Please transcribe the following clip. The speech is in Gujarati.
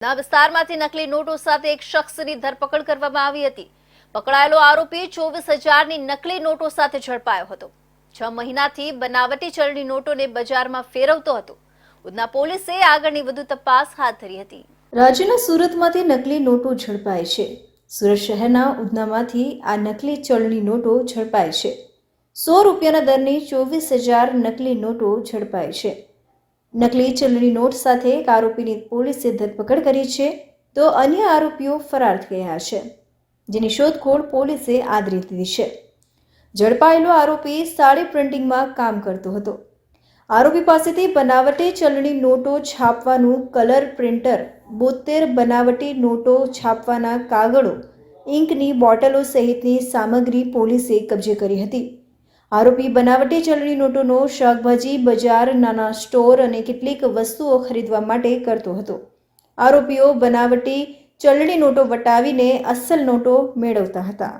ના વિસ્તારમાંથી નકલી નોટો સાથે એક શખ્સની ધરપકડ કરવામાં આવી હતી। પકડાયેલો આરોપી 24,000ની નકલી નોટો સાથે ઝડપાયો હતો। 6 મહિનાથી બનાવટી ચલણી નોટોને બજારમાં ફેરવતો હતો। ઉધના પોલીસે આગળની વધુ તપાસ હાથ ધરી હતી। રાજ્યના સુરતમાંથી નકલી નોટો ઝડપાય છે। સુરત શહેરના ઉધનામાંથી આ નકલી ચલણી નોટો ઝડપાય છે। 100 રૂપિયાના દરની 24,000 નકલી નોટો ઝડપાય છે। નકલી ચલણી નોટ સાથે એક આરોપીની પોલીસે ધરપકડ કરી છે, તો અન્ય આરોપીઓ ફરાર થઈ ગયા છે, જેની શોધખોળ પોલીસે આદરી દીધી છે। ઝડપાયેલો આરોપી સાડી પ્રિન્ટિંગમાં કામ કરતો હતો। આરોપી પાસેથી બનાવટી ચલણી નોટો છાપવાનું કલર પ્રિન્ટર, 72 બનાવટી નોટો છાપવાના કાગળો, ઇંકની બોટલો સહિતની સામગ્રી પોલીસે કબજે કરી હતી। આરોપી બનાવટી ચલણી નોટોનો શાકભાજી બજાર, નાના સ્ટોર અને કેટલીક વસ્તુઓ ખરીદવા માટે કરતો હતો। આરોપીઓ બનાવટી ચલણી નોટો વટાવીને અસલ નોટો મેળવતા હતા।